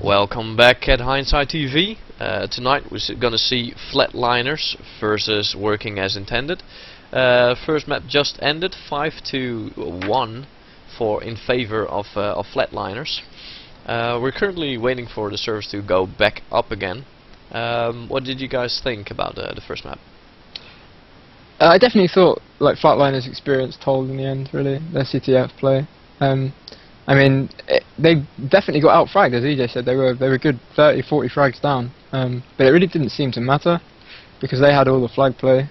Welcome back at Hindsight TV. Tonight we're going to see Flatliners versus Working as Intended. First map just ended, 5-1 in favor of Flatliners. We're currently waiting for the servers to go back up again. What did you guys think about the first map? I definitely thought Flatliners' experience told in the end, really, their CTF play. I mean, they definitely got out-fragged, as EJ said. They were good 30, 40 frags down, but it really didn't seem to matter because they had all the flag play.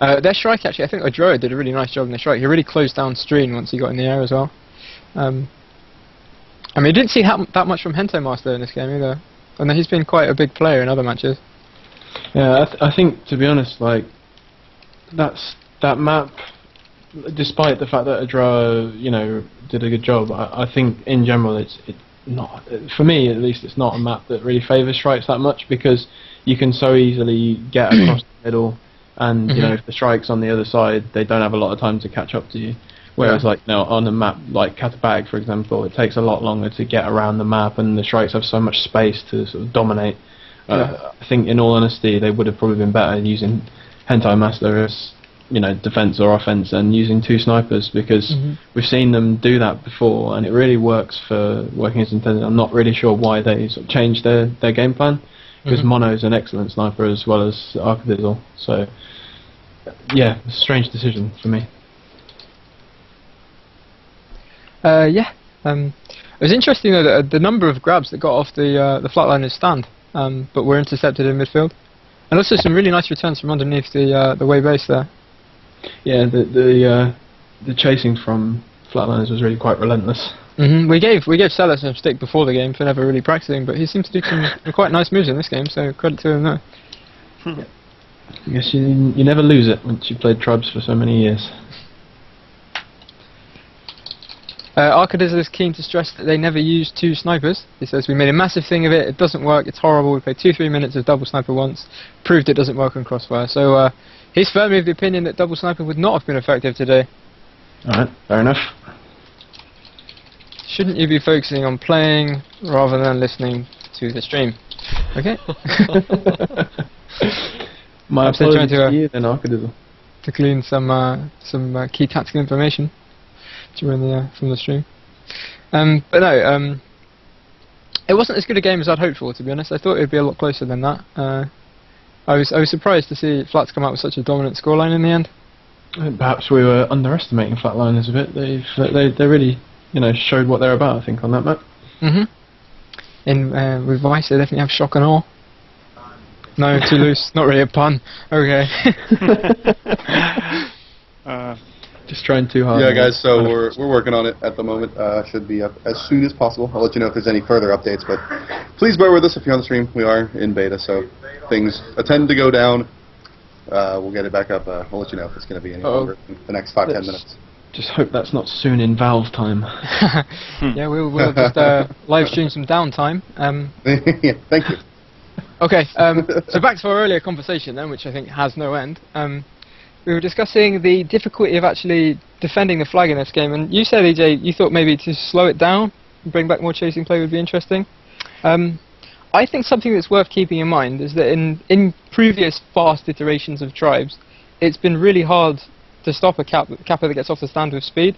Their strike, actually, I think Odroa did a really nice job in their strike. He really closed down Stream once he got in the air as well. I mean, you didn't see that much from Hento Master in this game either. I know he's been quite a big player in other matches. Yeah, I think, to be honest, that map, despite the fact that Odroa, did a good job, I think in general it's not, for me at least, it's not a map that really favours strikes that much because you can so easily get across the middle, and if the strike's on the other side, they don't have a lot of time to catch up to you. Whereas on a map like Katabatic, for example, it takes a lot longer to get around the map, and the strikes have so much space to sort of dominate. I think, in all honesty, they would have probably been better using Hento Master as defense or offense and using two snipers, because we've seen them do that before and it really works for Working as Intended. I'm not really sure why they sort of changed their game plan, because Mono's an excellent sniper as well as Arcadizzle, so yeah, a strange decision for me. It was interesting though that the number of grabs that got off the Flatliners stand, but were intercepted in midfield, and also some really nice returns from underneath the way base there. Yeah, the chasing from Flatliners was really quite relentless. We gave Salah some stick before the game for never really practicing, but he seemed to do some quite nice moves in this game, so credit to him there. I guess you never lose it once you've played Tribes for so many years. Arcadizzle is keen to stress that they never use two snipers. He says, "We made a massive thing of it, it doesn't work, it's horrible, we played 2-3 minutes of double sniper once, proved it doesn't work on Crossfire." So he's firmly of the opinion that double sniping would not have been effective today. Alright, fair enough. Shouldn't you be focusing on playing rather than listening to the stream? Okay. My apologies to you then, Arcadizzle. To glean some key tactical information during from the stream. But no, it wasn't as good a game as I'd hoped for, to be honest. I thought it would be a lot closer than that. I was surprised to see Flats come out with such a dominant scoreline in the end. Perhaps we were underestimating Flatliners a bit. They really showed what they're about, I think, on that map. With Vice, they definitely have shock and awe. No, too loose. Not really a pun. Okay. Just trying too hard. Yeah, guys. So we're working on it at the moment. Should be up as soon as possible. I'll let you know if there's any further updates. But please bear with us if you're on the stream. We are in beta, so things tend to go down. We'll get it back up. I'll let you know if it's going to be any longer in the next 5-10 minutes. Just hope that's not soon in Valve time. Yeah, we'll just live stream some downtime. Yeah, thank you. Okay, so back to our earlier conversation then, which I think has no end. We were discussing the difficulty of actually defending the flag in this game, and you said, EJ, you thought maybe to slow it down and bring back more chasing play would be interesting. I think something that's worth keeping in mind is that in previous fast iterations of Tribes, it's been really hard to stop a capper that gets off the stand with speed.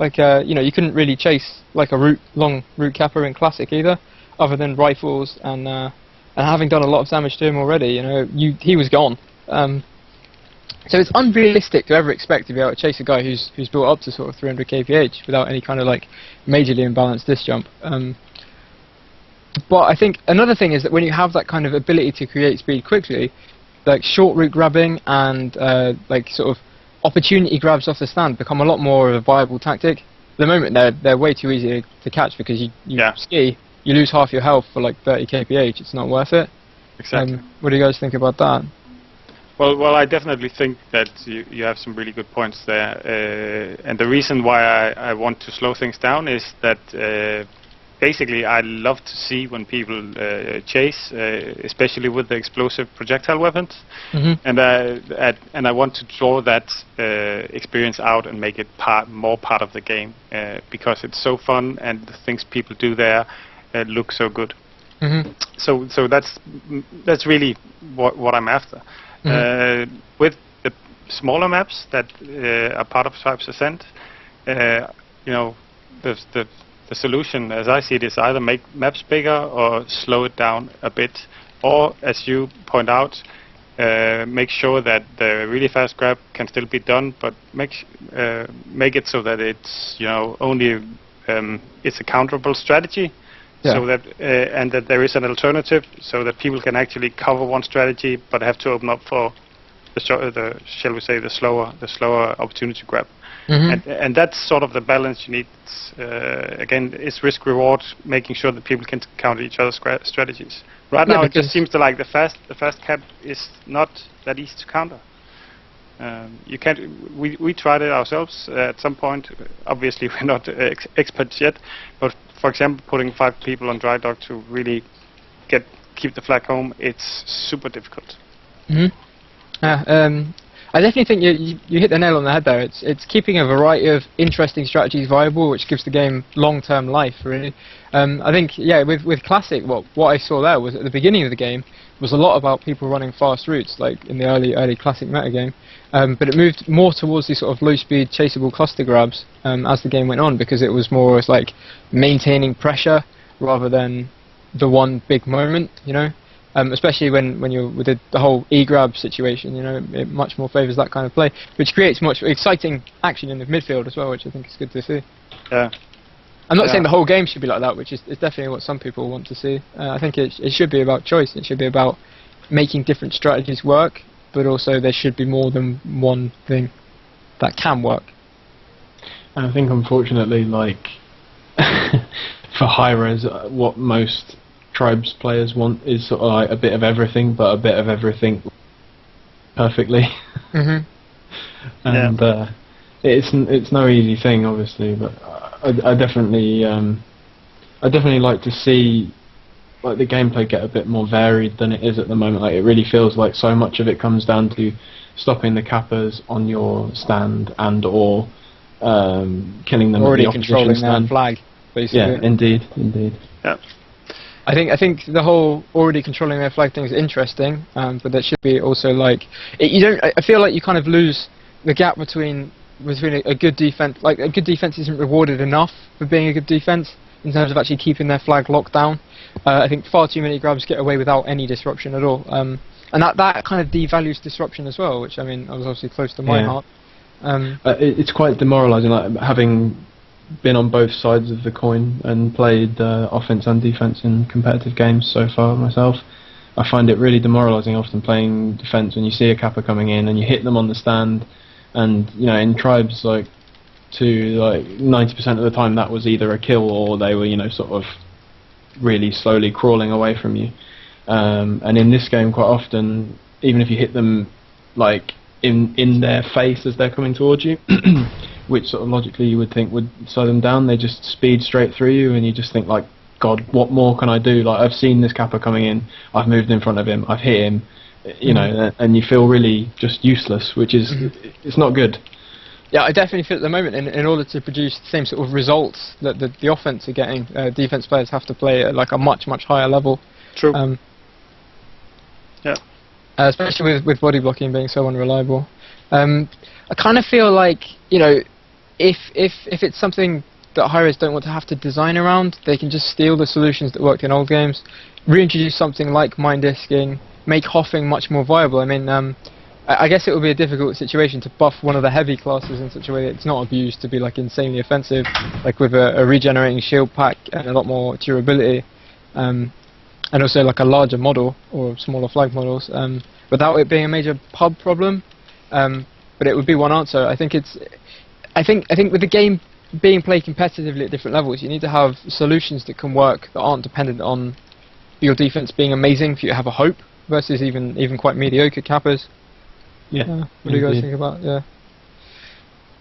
You couldn't really chase like a long route capper in Classic either, other than rifles, and having done a lot of damage to him already, he was gone. So it's unrealistic to ever expect to be able to chase a guy who's built up to sort of 300 kph without any kind of majorly imbalanced disc jump. But I think another thing is that when you have that kind of ability to create speed quickly, short route grabbing and sort of opportunity grabs off the stand become a lot more of a viable tactic. At the moment they're way too easy to catch because you ski, you lose half your health for 30 kph, it's not worth it. Exactly. What do you guys think about that? Well, I definitely think that you have some really good points there, and the reason why I want to slow things down is that basically I love to see when people chase, especially with the explosive projectile weapons, and I want to draw that experience out and make it more part of the game, because it's so fun and the things people do there look so good. So that's really what I'm after. With the smaller maps that are part of Tribes Ascent, you know, the solution, as I see it, is either make maps bigger or slow it down a bit, or, as you point out, make sure that the really fast grab can still be done, but make it so that it's, you know, only it's a counterable strategy. Yeah. So that and that there is an alternative, so that people can actually cover one strategy, but have to open up for the shall we say the slower opportunity grab. And that's sort of the balance you need. Again, it's risk reward, making sure that people can counter each other's strategies. Right now, it just seems to like the fast cap is not that easy to counter. You can't. We tried it ourselves at some point. Obviously, we're not experts yet, but for example, putting 5 people on dry dock to really keep the flag home, it's super difficult. I definitely think you hit the nail on the head there. It's keeping a variety of interesting strategies viable, which gives the game long-term life, really. I think, yeah, with Classic, what I saw there was at the beginning of the game was a lot about people running fast routes, like in the early Classic metagame. But it moved more towards these sort of low-speed, chaseable cluster grabs as the game went on, because it was more like maintaining pressure rather than the one big moment, you know. Especially when you're with the whole E-grab situation, you know, it much more favours that kind of play, which creates much exciting action in the midfield as well, which I think is good to see. Yeah. I'm not saying the whole game should be like that, which is definitely what some people want to see. I think it should be about choice. It should be about making different strategies work, but also there should be more than one thing that can work. And I think, unfortunately, like for high-res, what most Tribes players want is sort of like a bit of everything, but a bit of everything perfectly. And it's no easy thing, obviously, but I definitely like to see like the gameplay get a bit more varied than it is at the moment. Like, it really feels like so much of it comes down to stopping the cappers on your stand and or killing them already at the controlling opposition stand. their flag, basically. Yeah, indeed. Yeah. I think the whole already controlling their flag thing is interesting, but that should be also like you don't. I feel like you kind of lose the gap between a good defense. Like, a good defense isn't rewarded enough for being a good defense in terms of actually keeping their flag locked down. I think far too many grabs get away without any disruption at all, and that kind of devalues disruption as well, which, I mean, I was obviously close to my heart. It's quite demoralising, like having been on both sides of the coin and played offense and defense in competitive games so far myself. I find it really demoralising often playing defense when you see a capper coming in and you hit them on the stand, and, you know, in Tribes, like 90% of the time that was either a kill or they were, you know, sort of really slowly crawling away from you. And in this game, quite often, even if you hit them like in their face as they're coming towards you, which sort of logically you would think would slow them down, they just speed straight through you, and you just think, like, God, what more can I do? Like, I've seen this capper coming in, I've moved in front of him, I've hit him, you know, and you feel really just useless, which is it's not good. Yeah, I definitely feel at the moment, in order to produce the same sort of results that the offense are getting, defense players have to play at like a much higher level. True. Especially with body blocking being so unreliable. I kind of feel like, you know, if it's something that HiRez don't want to have to design around, they can just steal the solutions that worked in old games, reintroduce something like mind disking, make hoffing much more viable. I mean, I guess it would be a difficult situation to buff one of the heavy classes in such a way that it's not abused to be like insanely offensive, like with a regenerating shield pack and a lot more durability, and also like a larger model or smaller flag models, without it being a major pub problem. But it would be one answer. I think with the game being played competitively at different levels, you need to have solutions that can work that aren't dependent on your defense being amazing for you to have a hope versus even quite mediocre cappers. Yeah. What do you guys think about? Yeah.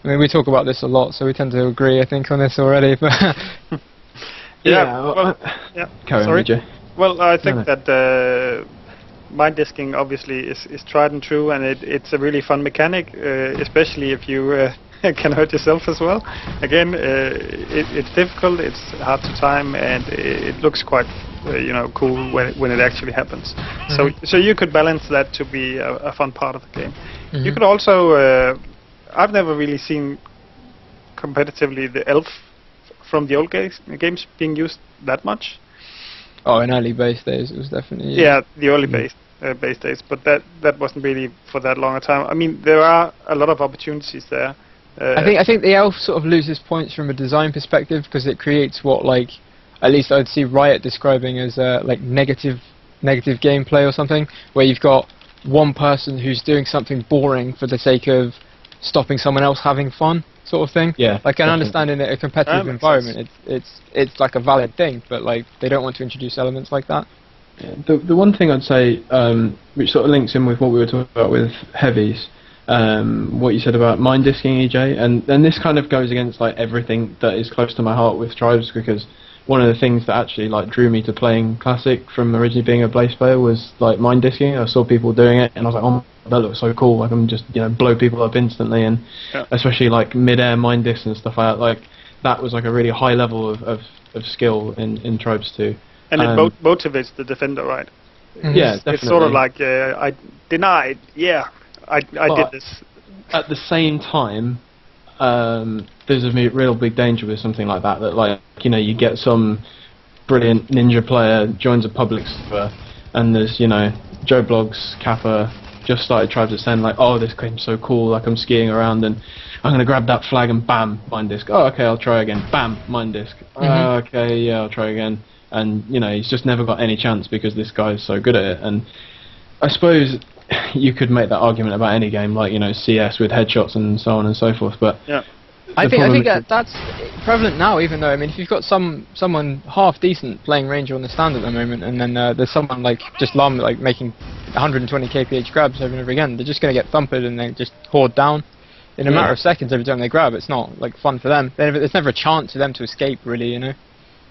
I mean, we talk about this a lot, so we tend to agree, I think, on this already. But Carry on, Jay. Well, I think that mind disking obviously is tried and true, and it's a really fun mechanic, especially if you can hurt yourself as well. Again, it's difficult, it's hard to time, and it looks quite cool when it actually happens. So you could balance that to be a fun part of the game. You could also I've never really seen competitively the elf from the old games being used that much. Oh, in early base days, it was definitely the early base days, but that wasn't really for that long a time. I mean, there are a lot of opportunities there. I think the elf sort of loses points from a design perspective because it creates what, like, at least I'd see Riot describing as like negative gameplay or something, where you've got one person who's doing something boring for the sake of stopping someone else having fun, sort of thing. Yeah. Like, I can understand in a competitive environment, it's like a valid thing, but like they don't want to introduce elements like that. Yeah, the one thing I'd say, which sort of links in with what we were talking about with heavies, what you said about mind disking, EJ, and this kind of goes against like everything that is close to my heart with Tribes, because one of the things that actually like drew me to playing Classic from originally being a Blaze player was like mind disking. I saw people doing it and I was like, oh, that looks so cool, I can just blow people up instantly, and especially like mid-air mind disks and stuff like that was like a really high level of skill in Tribes 2. And it motivates the defender, right? Yeah, definitely. It's sort of like, I denied, I did this. At the same time, there's a real big danger with something like that, like, you get some brilliant ninja player joins a public server, and there's, Joe Blogs, Kappa, just started Tribes to send like, oh, this game's so cool, like I'm skiing around and I'm going to grab that flag and bam, mind disc. Oh, okay, I'll try again. Bam, mind disc. Okay, yeah, I'll try again. And, he's just never got any chance because this guy's so good at it. And I suppose you could make that argument about any game, like, CS with headshots and so on and so forth, but... Yeah. I think that's prevalent now, even though, I mean, if you've got someone half decent playing Ranger on the stand at the moment, and then there's someone like just like making 120 kph grabs over and over again, they're just going to get thumped and then just hoard down in a matter of seconds every time they grab. It's not like fun for them. There's never a chance for them to escape, really,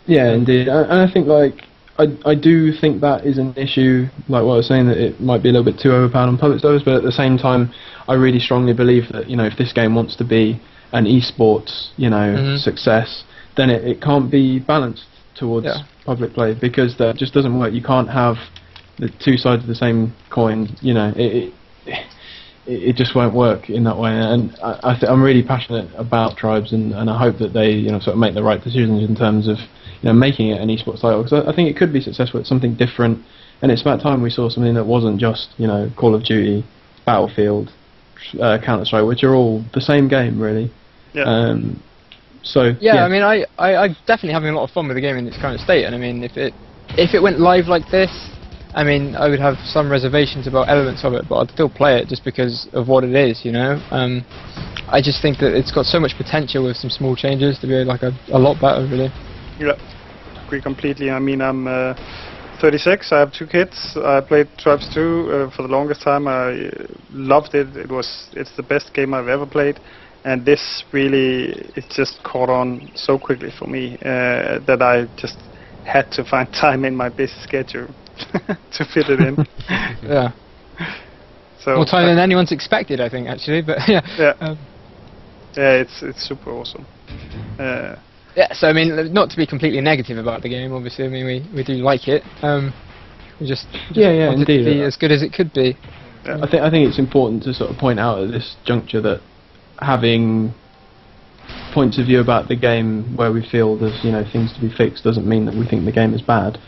Yeah, indeed. And I think like I do think that is an issue, like what I was saying, that it might be a little bit too overpowered on public servers, but at the same time I really strongly believe that, if this game wants to be an esports, success, then it can't be balanced towards public play, because that just doesn't work. You can't have the two sides of the same coin, it just won't work in that way. And I'm really passionate about Tribes, and I hope that they sort of make the right decisions in terms of making it an esports title, because I think it could be successful. It's something different, and it's about time we saw something that wasn't just Call of Duty, Battlefield, Counter-Strike, which are all the same game, really. Yeah. I mean, I'm definitely having a lot of fun with the game in its current state, and I mean, if it went live like this, I mean, I would have some reservations about elements of it, but I'd still play it just because of what it is, I just think that it's got so much potential with some small changes to be like a lot better, really. Yeah, agree completely. I mean, I'm 36, I have 2 kids. I played Tribes 2 for the longest time. I loved it. It's the best game I've ever played. And this really, it just caught on so quickly for me that I just had to find time in my busy schedule to fit it in. Yeah. So more time than anyone's expected, I think, actually. But yeah. It's super awesome. Yeah. So I mean, not to be completely negative about the game. Obviously, I mean, we do like it. We just want it to be as good as it could be. Yeah. I think it's important to sort of point out at this juncture that having points of view about the game where we feel there's things to be fixed doesn't mean that we think the game is bad.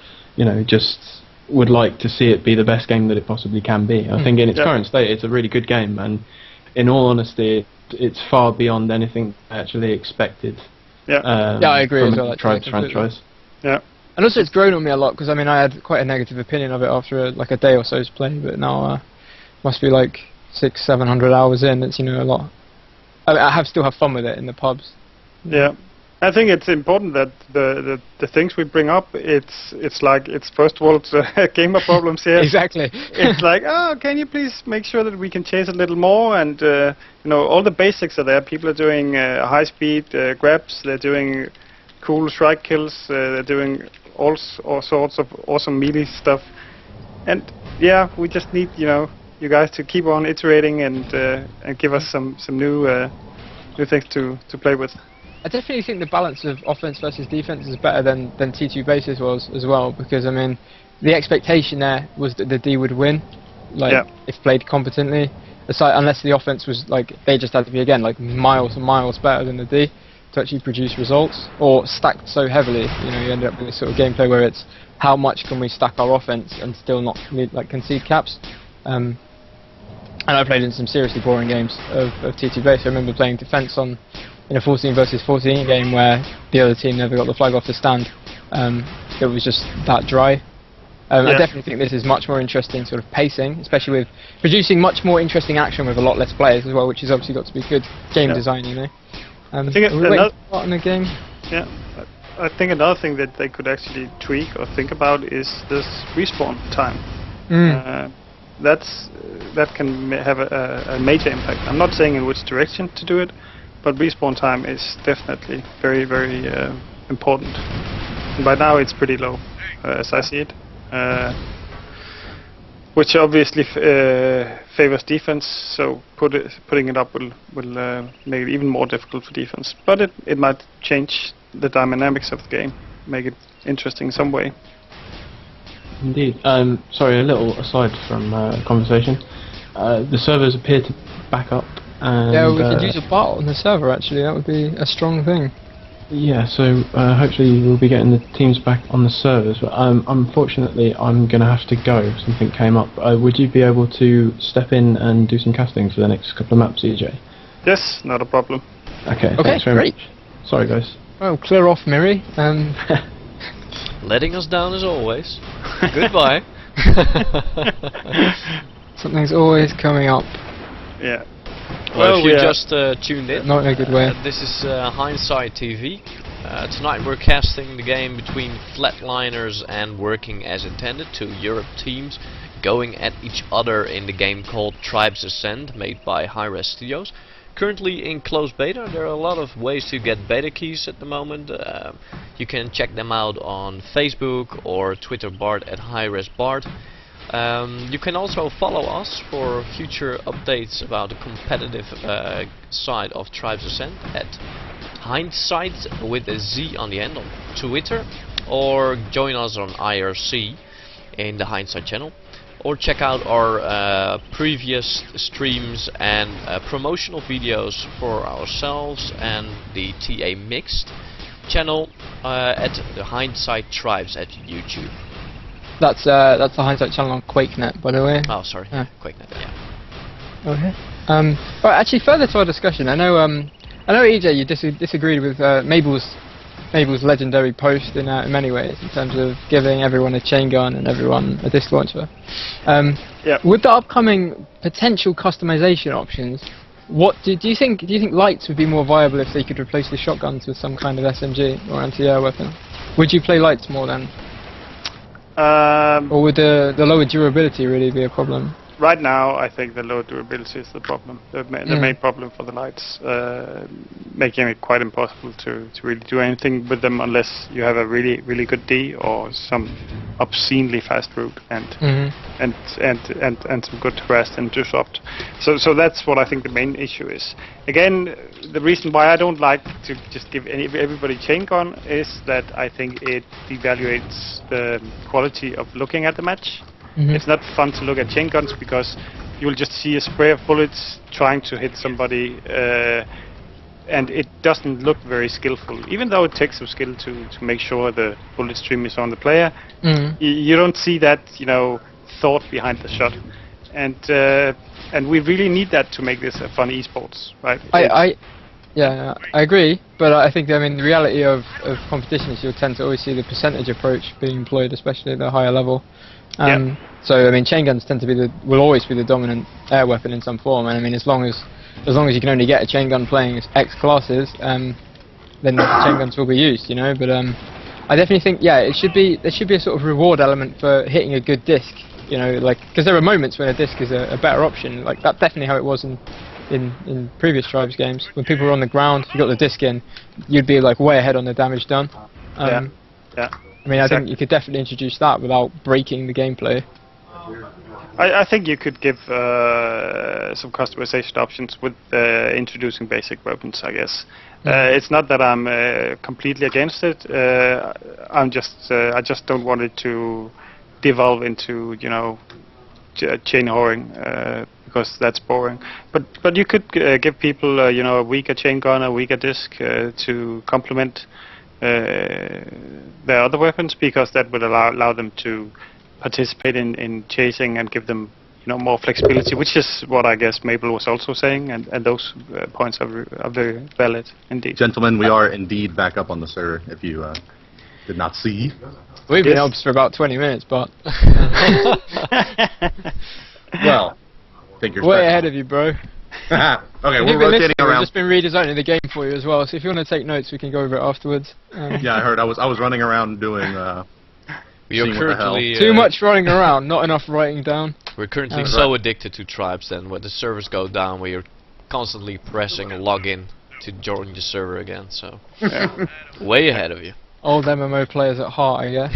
Just would like to see it be the best game that it possibly can be. I think in its current state it's a really good game, and in all honesty it's far beyond anything I actually expected. I agree from as well. The Tribes franchise. Yeah. And also it's grown on me a lot, because I mean I had quite a negative opinion of it after a day or so's play, but now must be like 600-700 hours in. It's a lot. I still have fun with it in the pubs. Yeah, I think it's important that the things we bring up, it's like it's first world gamer problems here. Exactly. It's like, oh, can you please make sure that we can chase a little more, and all the basics are there. People are doing high speed grabs. They're doing cool strike kills. They're doing all sorts of awesome melee stuff. And yeah, we just need you guys to keep on iterating and give us some new things to play with. I definitely think the balance of offense versus defense is better than T2 bases was as well, because I mean, the expectation there was that the D would win, like if played competently. Aside, unless the offense was like they just had to be again like miles and miles better than the D to actually produce results, or stacked so heavily. You know, you end up with this sort of gameplay where it's how much can we stack our offense and still not concede caps. And I played in some seriously boring games of T2 base. I remember playing defense in a 14 versus 14 game where the other team never got the flag off the stand. It was just that dry. I definitely think this is much more interesting sort of pacing, especially with producing much more interesting action with a lot less players as well, which has obviously got to be good game design, you know. I think another in the game. Yeah, I think another thing that they could actually tweak or think about is this respawn time. That can have a major impact. I'm not saying in which direction to do it, but respawn time is definitely very, very important. And by now it's pretty low, as I see it. Which obviously favors defense, so putting it up will make it even more difficult for defense. But it might change the dynamics of the game, make it interesting in some way. Indeed. Sorry, a little aside from the conversation. The servers appear to back up. And, yeah, we could use a bot on the server actually, that would be a strong thing. Yeah, so hopefully we'll be getting the teams back on the servers, but unfortunately I'm going to have to go. Something came up. Would you be able to step in and do some casting for the next couple of maps, EJ? Yes, not a problem. Okay, thanks very great. much. Sorry guys. Well, clear off, Miri. Letting us down as always. Goodbye. Something's always coming up. Yeah. Well, if you just tuned in, not in a good way. This is Hindsight TV. Tonight we're casting the game between Flatliners and Working as Intended, two Europe teams going at each other in the game called Tribes Ascend, made by HiRez Studios. Currently in closed beta. There are a lot of ways to get beta keys at the moment. You can check them out on Facebook or Twitter Bart at HiRezBart. You can also follow us for future updates about the competitive side of Tribes Ascend at Hindsight with a Z on the end on Twitter, or join us on IRC in the Hindsight channel, or check out our previous streams and promotional videos for ourselves and the TA Mixed channel at the Hindsight Tribes at YouTube. That's the Hindsight channel on QuakeNet, by the way. Oh, sorry, QuakeNet, yeah. Okay. Right, actually, further to our discussion, I know EJ, you disagreed with Mabel's legendary post in many ways, in terms of giving everyone a chain gun and everyone a disc launcher. With the upcoming potential customization options, what do you think lights would be more viable if they could replace the shotguns with some kind of SMG or anti-air weapon? Would you play lights more then? Or would the lower durability really be a problem? Right now, I think the low durability is the problem. The main problem for the lights, making it quite impossible to really do anything with them unless you have a really good D or some obscenely fast route and some good rest and disrupt. So that's what I think the main issue is. Again, the reason why I don't like to just give everybody chain gun is that I think it devaluates the quality of looking at the match. It's not fun to look at chain guns because you'll just see a spray of bullets trying to hit somebody, and it doesn't look very skillful. Even though it takes some skill to make sure the bullet stream is on the player, you don't see that thought behind the shot, and we really need that to make this a fun esports, right? I agree, but I think the reality of competition is you'll tend to always see the percentage approach being employed, especially at the higher level. So chain guns tend to will always be the dominant air weapon in some form, and as long as you can only get a chain gun playing X classes, then the chain guns will be used, But I definitely think there should be a sort of reward element for hitting a good disc, because there are moments when a disc is a better option. Like that's definitely how it was in previous Tribes games. When people were on the ground, you got the disc in, you'd be way ahead on the damage done. Yeah. I think you could definitely introduce that without breaking the gameplay. I think you could give some customization options with introducing basic weapons, I guess. It's not that I'm completely against it. I just don't want it to devolve into, you know, chain whoring, because that's boring. But you could give people, you know, a weaker chain gun, a weaker disc to complement their other weapons, because that would allow them to participate in chasing and give them, you know, more flexibility, which is what I guess Mabel was also saying, and those points are very valid indeed. Gentlemen, we are indeed back up on the server, if you did not see. We've been obs for about 20 minutes, but Well, take your way ahead of you, bro. Okay, We've we're rotating We've around. just been redesigning the game for you as well, so if you want to take notes, we can go over it afterwards. Yeah, I heard. I was running around doing. We are seeing what the hell. currently Too much running around, not enough writing down. We're currently so addicted to tribes that when the servers go down, we are constantly pressing login to join the server again. So way ahead of you. Old MMO players at heart, I guess.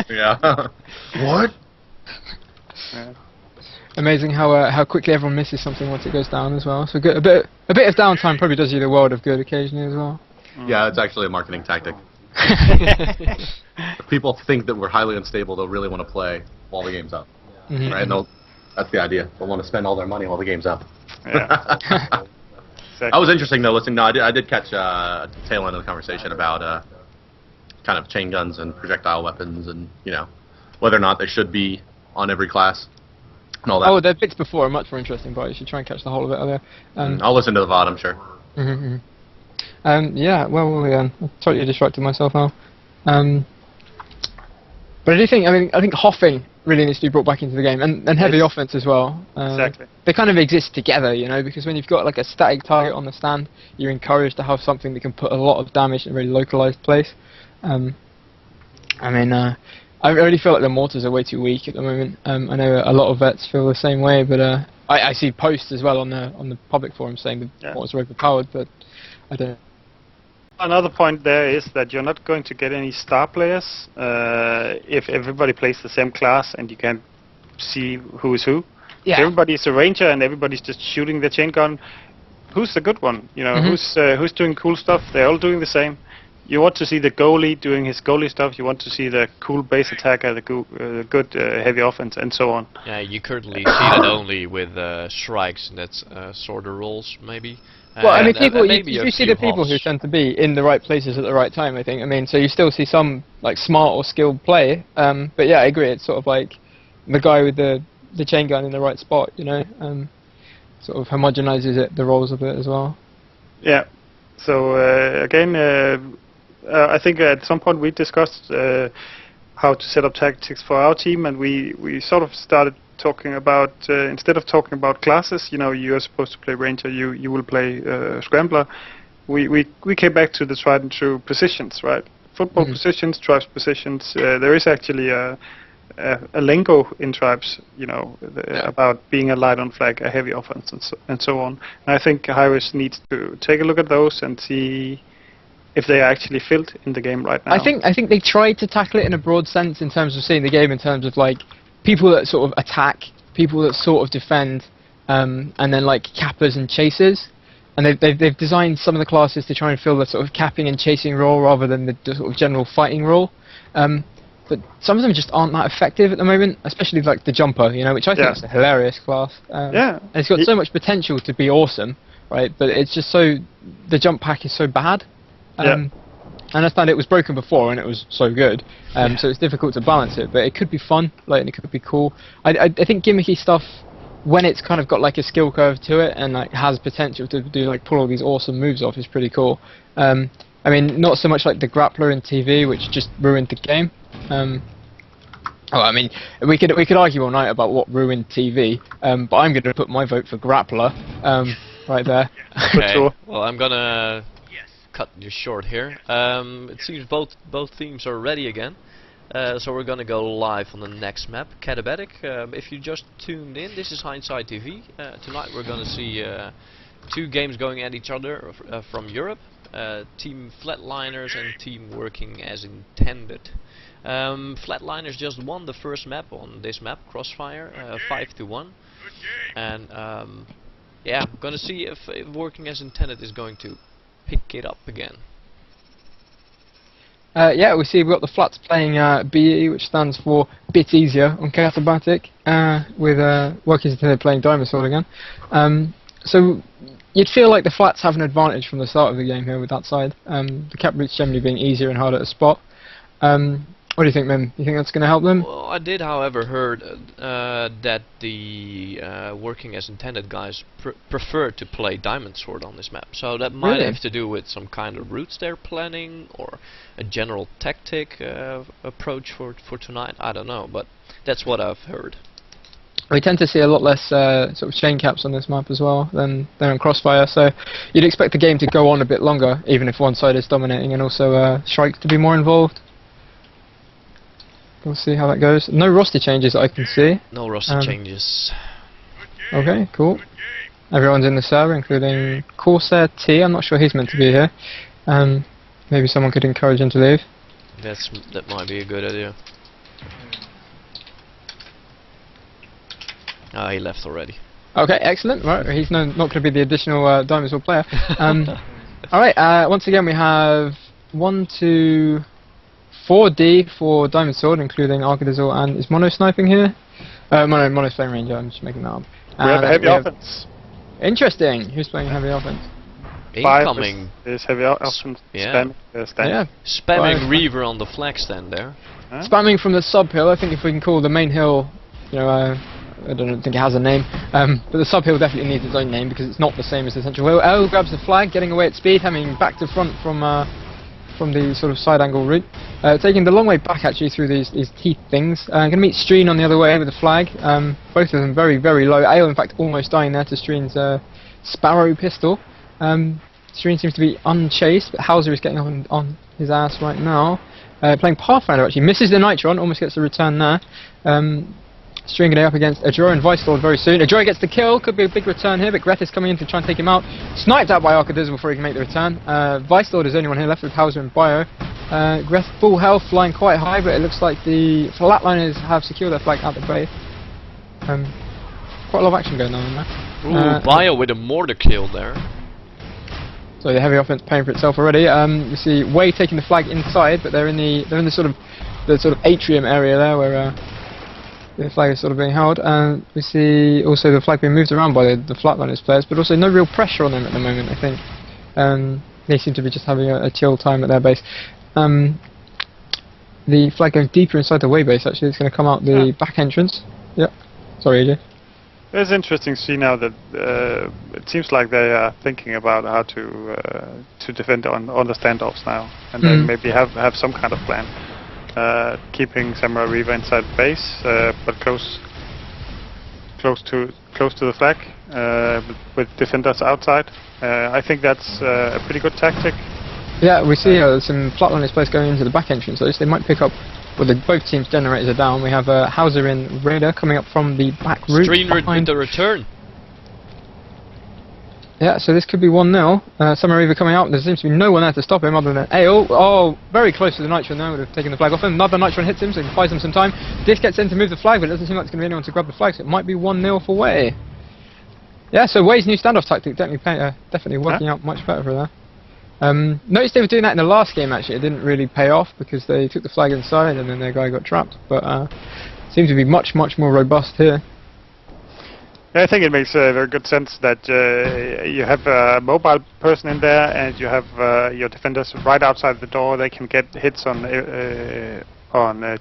Yeah. What? Amazing how quickly everyone misses something once it goes down as well. So good, a bit of downtime probably does you the world of good occasionally as well. Yeah, it's actually a marketing tactic. If people think that we're highly unstable, they'll really want to play while the game's up, right? And that's the idea. They'll want to spend all their money while the game's up. Yeah. That was interesting though. Listening, no, I did catch a tail end of the conversation about kind of chain guns and projectile weapons, and you know whether or not they should be on every class and all that. Oh, the bits before are much more interesting, but you should try and catch the whole of it earlier. I'll listen to the VOD, I'm sure. Yeah, well, I totally distracted myself now. But I do think, I think hoffing really needs to be brought back into the game, and heavy offense as well. Exactly. They kind of exist together, you know, because when you've got like a static target on the stand, you're encouraged to have something that can put a lot of damage in a really localized place. I really feel like the mortars are way too weak at the moment. I know a lot of vets feel the same way, but I see posts as well on the public forum saying the mortars are overpowered, but I don't know. Another point there is that you're not going to get any star players if everybody plays the same class and you can't see who is who. Yeah. If everybody's a ranger and everybody's just shooting the chain gun, who's the good one? You know, who's doing cool stuff? They're all doing the same. You want to see the goalie doing his goalie stuff. You want to see the cool base attacker, the good heavy offense, and so on. Yeah, you currently see that only with strikes, and that's sort of roles maybe. Well, I mean, and maybe you a see few the people who hoffs. tend to be in the right places at the right time, I think. I mean, so you still see some, like, smart or skilled play, but yeah, I agree, it's sort of like the guy with the chain gun in the right spot, you know, sort of homogenizes the roles of it as well. Yeah, so again, I think at some point we discussed how to set up tactics for our team, and we sort of started talking about, instead of talking about classes, you know, you're supposed to play ranger, you will play scrambler, we came back to the tried and true positions, right? Football positions, tribes positions. There is actually a lingo in tribes, you know, about being a light on flag, a heavy offense, and so on. And I think HiRez needs to take a look at those and see if they are actually filled in the game right now. I think they tried to tackle it in a broad sense in terms of seeing the game in terms of like people that sort of attack, people that sort of defend, and then like cappers and chasers. And they've designed some of the classes to try and fill the sort of capping and chasing role rather than the sort of general fighting role. But some of them just aren't that effective at the moment, especially like the jumper, you know, which I think is a hilarious class. And it's got so much potential to be awesome, right? But it's just the jump pack is so bad. I understand it was broken before and it was so good, so it's difficult to balance it, but it could be fun, like, and it could be cool. I think gimmicky stuff, when it's kind of got like a skill curve to it and like has potential to do like pull all these awesome moves off, is pretty cool. I mean, not so much like the grappler in TV, which just ruined the game. I mean, we could argue all night about what ruined TV, but I'm going to put my vote for grappler right there. Okay. Well, I'm gonna cut you short here. It seems both teams are ready again, so we're gonna go live on the next map, Katabatic. If you just tuned in, this is Hindsight TV. Tonight we're gonna see two games going at each other from Europe. Team Flatliners and Team Working as Intended. Flatliners just won the first map on this map, Crossfire, 5-1. And yeah, I'm gonna see if Working as Intended is going to pick it up again. Yeah, we see we've got the Flats playing BE, which stands for Bit Easier on Katabatic, with Working as Intended playing Diamond Sword again. So you'd feel like the Flats have an advantage from the start of the game here with that side. The cap routes generally being easier and harder to spot. What do you think, Mim? You think that's going to help them? Well, I did, however, heard that the Working as Intended guys prefer to play Diamond Sword on this map. So that might Really? have to do with some kind of routes they're planning, or a general tactic approach for tonight. I don't know, but that's what I've heard. We tend to see a lot less sort of chain caps on this map as well than on Crossfire, so you'd expect the game to go on a bit longer, even if one side is dominating, and also Strike to be more involved. We'll see how that goes. No roster changes that I can see. No roster changes. Okay, cool. Everyone's in the server, including Corsair T. I'm not sure he's meant to be here. Maybe someone could encourage him to leave. That might be a good idea. Ah, he left already. Okay, excellent. Right, he's not going to be the additional Diamond Sword player. Alright, once again we have 1, 2, 4D for Diamond Sword, including Arcadizzle, and is Mono sniping here? Mono's playing Ranger, I'm just making that up. We have a heavy offense. Interesting, who's playing heavy offense? Incoming. Is heavy offense spamming the stand. Yeah. Spamming Reaver on the flag stand there. Huh? Spamming from the sub hill. I think if we can call the main hill, you know, I don't think it has a name, but the sub hill definitely needs its own name because it's not the same as the central hill. L grabs the flag, getting away at speed, having back to front from the sort of side angle route, taking the long way back actually through these teeth things. Going to meet Streen on the other way with the flag. Both of them very, very low. Ale in fact almost dying there to Streen's Sparrow pistol. Streen seems to be unchased, but Hauser is getting up on his ass right now. Playing Pathfinder actually, misses the Nitron, almost gets the return there. Streen getting up against Adroa and Vicelord very soon. Adroa gets the kill, could be a big return here, but Greth is coming in to try and take him out. Sniped out by Arcadizzle before he can make the return. Vicelord is the only one here left with Hauser and Bio. Greth full health, flying quite high, but it looks like the Flatliners have secured their flag at the base. Quite a lot of action going on in there. Ooh, Bio with a mortar kill there. So the heavy offense paying for itself already. We see Way taking the flag inside, but they're in the sort of atrium area there where the flag is sort of being held, and we see also the flag being moved around by the Flatliners players, but also no real pressure on them at the moment, I think. They seem to be just having a chill time at their base. The flag goes deeper inside the Way base, actually. It's going to come out the back entrance. Yep. Sorry, AJ. It's interesting to see now that it seems like they are thinking about how to defend on the standoffs now, and they maybe have some kind of plan. Keeping Samurai Reaver inside the base, but close to the flag, with defenders outside. I think that's a pretty good tactic. Yeah, we see some Flatliners players going into the back entrance, so they might pick up. Well, both teams' generators are down. We have Hauser and Raider coming up from the back route. Streen with the return. Yeah, so this could be 1-0. Samurai Reaver coming out. There seems to be no one there to stop him other than Ale. Oh, very close to the Nitron there. Would have taken the flag off him. Another Nitron hits him, so he buys him some time. This gets in to move the flag, but it doesn't seem like there's going to be anyone to grab the flag, so it might be 1-0 for Way. Yeah, so Way's new standoff tactic definitely working out much better for there. Noticed they were doing that in the last game actually. It didn't really pay off because they took the flag inside and then their guy got trapped, but seems to be much more robust here. Yeah, I think it makes very good sense that you have a mobile person in there and you have your defenders right outside the door. They can get hits on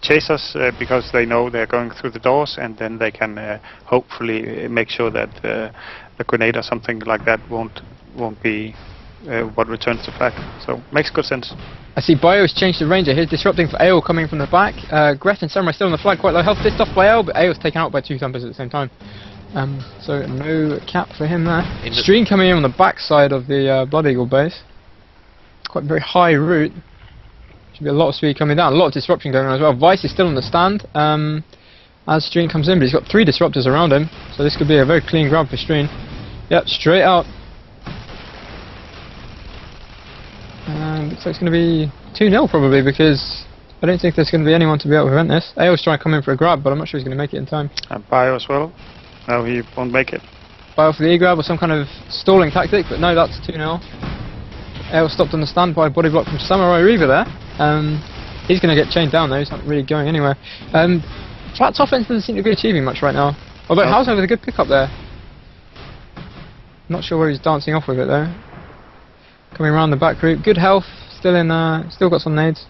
chasers because they know they're going through the doors, and then they can hopefully make sure that the grenade or something like that won't be what returns the flag. So makes good sense. I see Bio's changed the Ranger here, disrupting for Ale coming from the back. Greth and Samurai still on the flag, quite low health, pissed off by Ale, but Ale's taken out by 2 thumpers at the same time. So no cap for him there. Streen coming in on the back side of the Blood Eagle base. Quite a very high route. Should be a lot of speed coming down, a lot of disruption going on as well. Vice is still on the stand as Streen comes in, but he's got 3 disruptors around him, so this could be a very clean grab for Streen. Yep, straight out. looks like it's going to be 2-0 probably, because I don't think there's going to be anyone to be able to prevent this. AO's trying to come in for a grab, but I'm not sure he's going to make it in time. And Bio as well. No, he won't make it. Bio for the E-grab or some kind of stalling tactic, but no, that's 2-0. AO stopped on the stand by a body block from Samurai Reaver there. He's going to get chained down though, he's not really going anywhere. Flat's offense doesn't seem to be achieving much right now. Although Hauser with a good pickup there. Not sure where he's dancing off with it though. Coming around the back group, good health, still got some nades.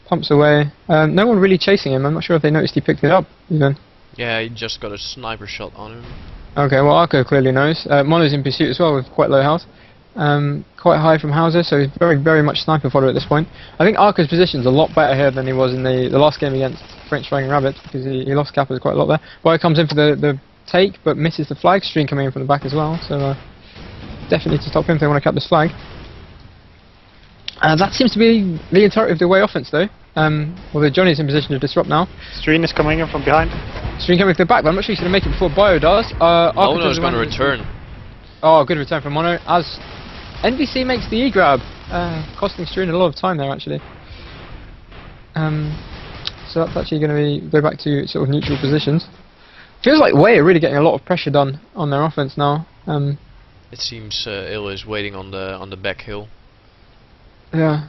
Pumps away. No one really chasing him. I'm not sure if they noticed he picked it up even. Yeah, he just got a sniper shot on him. Okay, well Arco clearly knows. Mono's in pursuit as well with quite low health. Quite high from Hauser, so he's very much sniper fodder at this point. I think Arco's position's a lot better here than he was in the last game against French Dragon Rabbit, because he lost Kappas quite a lot there. Boy comes in for the take, but misses the flag. Stream coming in from the back as well, so definitely to stop him if they want to cap this flag. That seems to be the entirety of the away offense though. Although Johnny's in position to disrupt now. Stream is coming in from behind. Stream coming from the back, but I'm not sure he's going to make it before Bio does. Mono's going to return. Oh, good return from Mono, as NBC makes the E-grab, costing Stream a lot of time there actually. So that's actually going to go back to sort of neutral positions. Feels like Way are really getting a lot of pressure done on their offense now. It seems Il is waiting on the back hill. Yeah.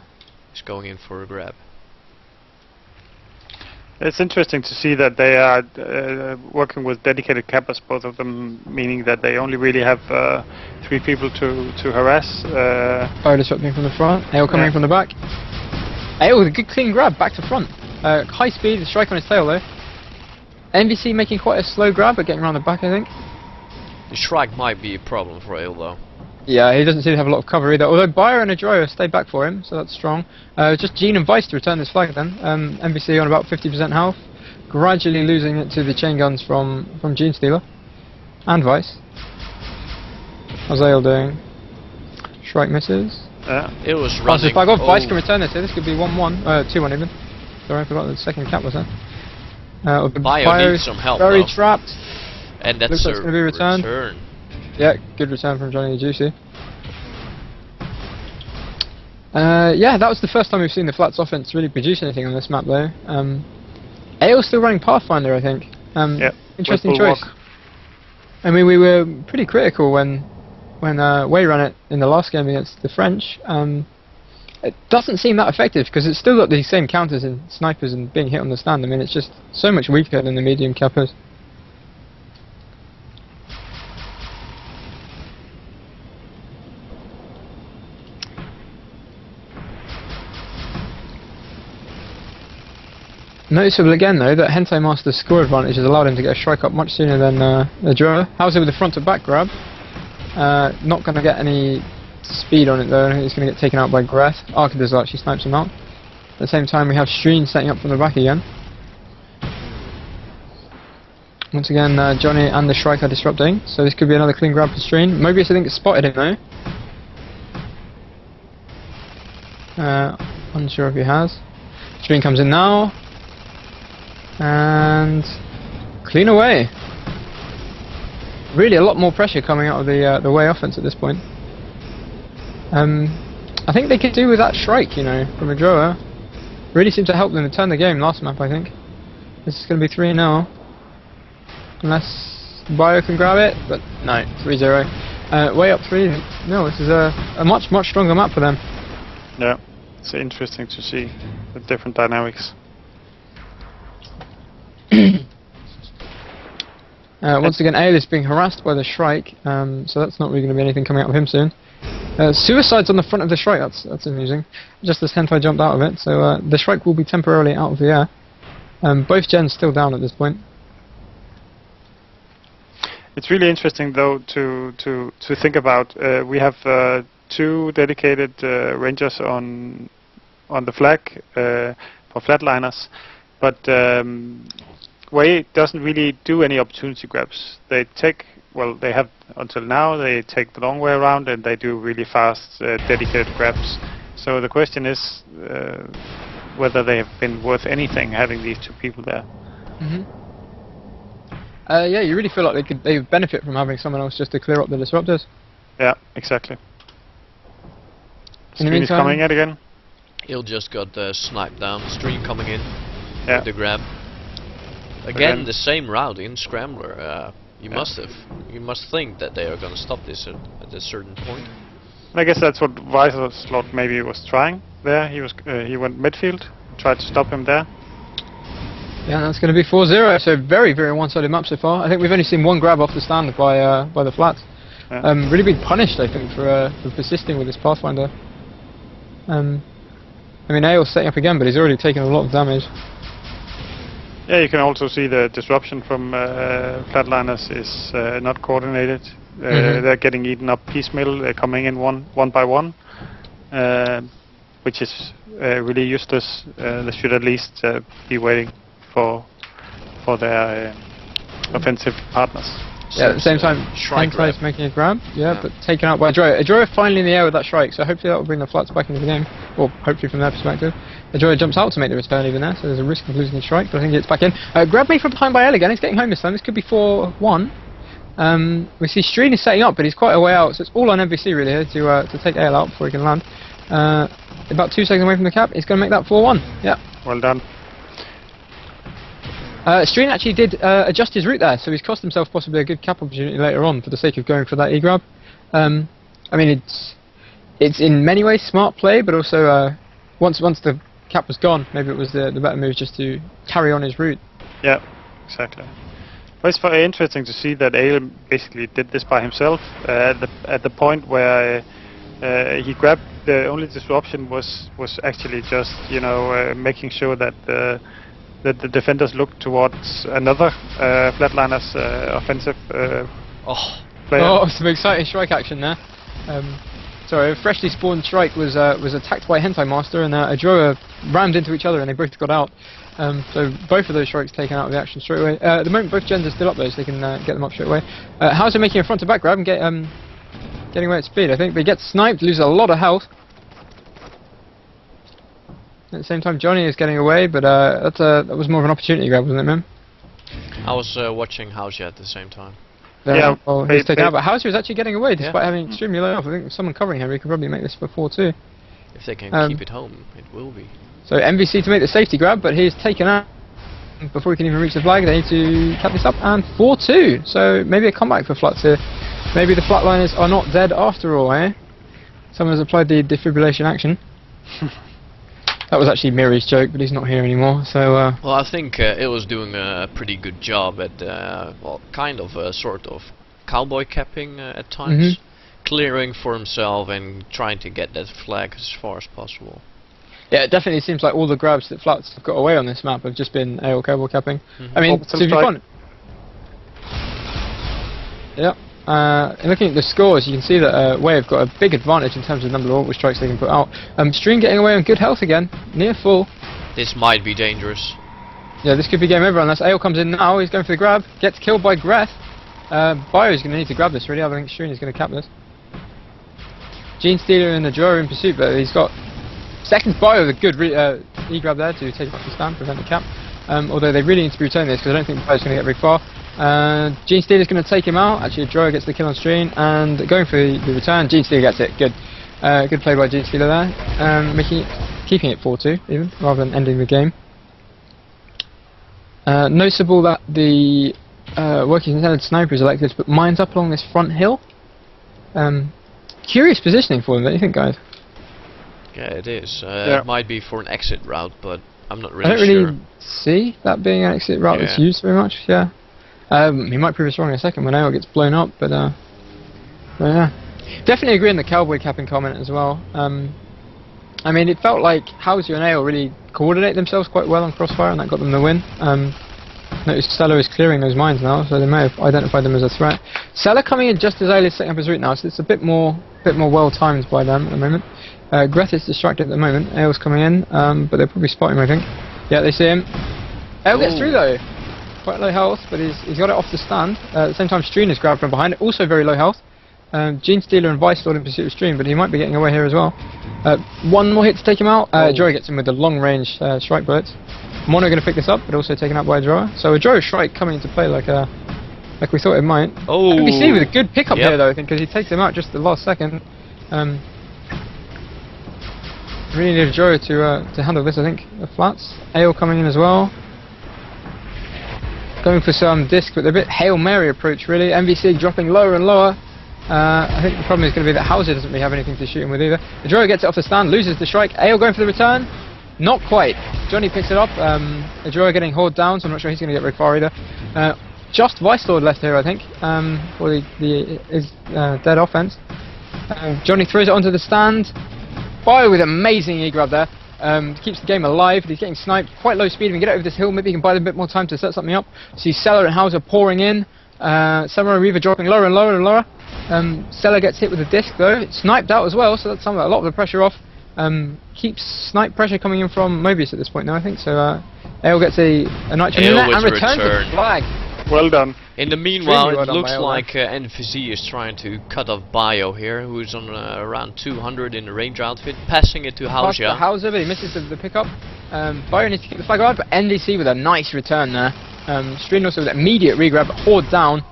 He's going in for a grab. It's interesting to see that they are working with dedicated Kappas, both of them, meaning that they only really have 3 people to harass. Fire disrupting from the front, AO coming in from the back. AO with a good clean grab, back to front. High speed, the strike on his tail though. NBC making quite a slow grab, but getting around the back I think. The strike might be a problem for Il though. Yeah, he doesn't seem to have a lot of cover either, although Bayer and Adroa stayed back for him, so that's strong. Just Gene and Vice to return this flag then. NBC on about 50% health, gradually losing it to the chain guns from Gene Stealer and Vice. How's Ale doing? Shrike misses. It was Passes running. the flag off, Vice can return this here, this could be 1-1, 2-1 even. Sorry, I forgot the second cap was there. Bio needs some help very though. trapped. And that's Looks like it's a gonna be returned. return. Yeah, good return from Johnny the Juicy. Yeah, that was the first time we've seen the Flats offense really produce anything on this map though. AO's still running Pathfinder I think. Yep. Interesting choice. I mean, we were pretty critical when Way ran it in the last game against the French. It doesn't seem that effective because it's still got these same counters and snipers and being hit on the stand. I mean, it's just so much weaker than the medium Kappas. Noticeable again though that Hensei Master's score advantage has allowed him to get a strike up much sooner than Adroa. Hauser with the front to back grab. Not going to get any speed on it though, he's going to get taken out by Greth. Arcadus actually snipes him out. At the same time we have Streen setting up from the back again. Once again Johnny and the Shrike are disrupting, so this could be another clean grab for Streen. Mobius I think has spotted him though. Unsure if he has. Streen comes in now. And clean away. Really a lot more pressure coming out of the Way offense at this point. I think they could do with that Shrike, you know, from Adroa. Really seemed to help them to turn the game last map, I think. This is going to be 3-0. Unless Bio can grab it, but no, 3-0. Way up 3. No, this is a much stronger map for them. Yeah, it's interesting to see the different dynamics. Once again, Ale is being harassed by the Shrike, so that's not really going to be anything coming out of him soon. Suicide's on the front of the Shrike, that's amusing. Just as Hentai jumped out of it, so the Shrike will be temporarily out of the air. Both gens still down at this point. It's really interesting though to think about. We have 2 dedicated rangers on the flag for Flatliners, but Way doesn't really do any opportunity grabs. They take, well, they have until now, they take the long way around and they do really fast dedicated grabs. So the question is whether they have been worth anything having these 2 people there. Yeah, you really feel like they would benefit from having someone else just to clear up the disruptors. Yeah, exactly. In the Stream is meantime, coming in again. He'll just got sniped down. Stream coming in Yeah. with the grab. Again, the same route in Scrambler. You must think that they are going to stop this at a certain point. I guess that's what Weiserslot maybe was trying there. He went midfield, tried to stop him there. yeah, that's going to be 4-0. So very, very one-sided map so far. I think we've only seen one grab off the stand by the flats. Yeah. Really being punished, I think, for persisting with this Pathfinder. I mean, Ael's setting up again, but he's already taken a lot of damage. Yeah, you can also see the disruption from Flatliners is not coordinated. They're getting eaten up piecemeal. They're coming in one by one, which is really useless. They should at least be waiting for their offensive partners. Yeah, at the same time, Shrike Hindsight's making a grab, but taken out by Adroa. Adroa finally in the air with that Shrike, so hopefully that will bring the flats back into the game, or hopefully from their perspective. Adroa jumps out to make the return even there, so there's a risk of losing the Shrike, but I think it's back in. Grab made from behind by El again, he's getting home this time, this could be 4-1. We see Streen is setting up, but he's quite a way out, so it's all on MVC really here to take Ale out before he can land. About 2 seconds away from the cap, he's going to make that 4-1, yeah. Well done. Streen actually did adjust his route there, so he's cost himself possibly a good cap opportunity later on for the sake of going for that E-grab. I mean, it's in many ways smart play, but also once the cap was gone, maybe it was the better move just to carry on his route. Yeah, exactly. Well, it's very interesting to see that Ale basically did this by himself at the point where he grabbed. The only disruption was actually just making sure that the defenders looked towards another Flatliners offensive player. Oh, some exciting Shrike action there. Sorry, a freshly spawned Shrike was attacked by Hentai Master, and Adroa rammed into each other, and they both got out. So both of those Shrikes taken out of the action straight away. At the moment, both gens are still up though, so they can get them up straight away. Hauser making a front-to-back grab and getting away at speed, I think, but he gets sniped, loses a lot of health. At the same time, Johnny is getting away, but that was more of an opportunity grab, wasn't it, man? I was watching Hauser at the same time. Yeah, well, he's taken out, but Hauser is actually getting away despite having extremely low health. I think with someone covering him, he could probably make this for 4-2. If they can keep it home, it will be. So MVC to make the safety grab, but he's taken out before he can even reach the flag. They need to cap this up, and 4-2. So maybe a comeback for Flats here. Maybe the Flatliners are not dead after all, eh? Someone has applied the defibrillation action. That was actually Miri's joke, but he's not here anymore, so... Well, I think it was doing a pretty good job at, well, kind of a sort of cowboy capping at times. Clearing for himself and trying to get that flag as far as possible. Yeah, it definitely seems like all the grabs that Flats have got away on this map have just been AO cowboy capping. I mean, to be fun... Yeah. Looking at the scores, you can see that Way have got a big advantage in terms of the number of orbital strikes they can put out. Stream getting away on good health again, near full. This might be dangerous. Yeah, this could be game over unless Ale comes in now. He's going for the grab, gets killed by Greth. Bio's going to need to grab this really. I think Stream is going to cap this. Gene Stealer and the Adroa in pursuit, but he's got seconds Bio with a good E-grab there to take off the stand, prevent the cap. Although they really need to be returning this because I don't think Bio's going to get very far. Gene Stealer's going to take him out. Actually, Adroa gets the kill on Stream and going for the return. Gene Stealer gets it. Good. Good play by Gene Stealer there. Keeping it 4-2 even, rather than ending the game. Noticeable that the working intended sniper is elected to put mines up along this front hill. Curious positioning for them, don't you think, guys? Yeah, it is. It might be for an exit route, but I'm not really I don't sure. really see that being an exit route that's used very much. Yeah. He might prove us wrong in a second when Ale gets blown up, but yeah. Definitely agree on the cowboy capping comment as well. I mean, it felt like Hauser and Ale really coordinate themselves quite well on Crossfire, and that got them the win. Notice Cello is clearing those mines now, so they may have identified them as a threat. Cello coming in just as Ale is setting up his route now, so it's a bit more well timed by them at the moment. Greth is distracted at the moment. Ale's coming in, but they'll probably spot him, I think. Yeah, they see him. Ale gets through though. Quite low health, but he's got it off the stand. At the same time, Stream is grabbed from behind, also very low health. Gene Stealer and Vice Lord in pursuit of Stream, but he might be getting away here as well. One more hit to take him out. Adroa gets him with the long-range strike bullets. Mono going to pick this up, but also taken out by Adroa. So Adroa's strike coming into play like we thought it might. MVC with a good pickup here though, I think, because he takes him out just at the last second. Really need a Joro to handle this, I think. The flats. Ale coming in as well. Going for some disc, but a bit Hail Mary approach, really. MVC dropping lower and lower. I think the problem is going to be that Hauser doesn't really have anything to shoot him with either. The Joro gets it off the stand, loses the strike. Ale going for the return. Not quite. Johnny picks it up. The Joro getting hauled down, so I'm not sure he's going to get very far either. Just Vice Lord left here, I think, for his dead offense. Johnny throws it onto the stand. Bio with amazing E-grab there. Keeps the game alive. He's getting sniped. Quite low speed. If he can get over this hill, maybe he can buy them a bit more time to set something up. See Seller and Hauser pouring in. Samurai Reaver dropping lower and lower and lower. Seller gets hit with a disc though. It's sniped out as well, so that's a lot of the pressure off. Keeps snipe pressure coming in from Mobius at this point now, I think. So Ale gets a nitro in there and returns the flag. Well done. In the meanwhile, Well it done, looks Ale, like NVC is trying to cut off Bio here, who's on around 200 in the range outfit, passing it to Pass to Hauser. Hauser, but he misses the pickup. Bio needs to keep the flag alive, but NVC with a nice return there. Stream also with immediate regrab, but hauled down.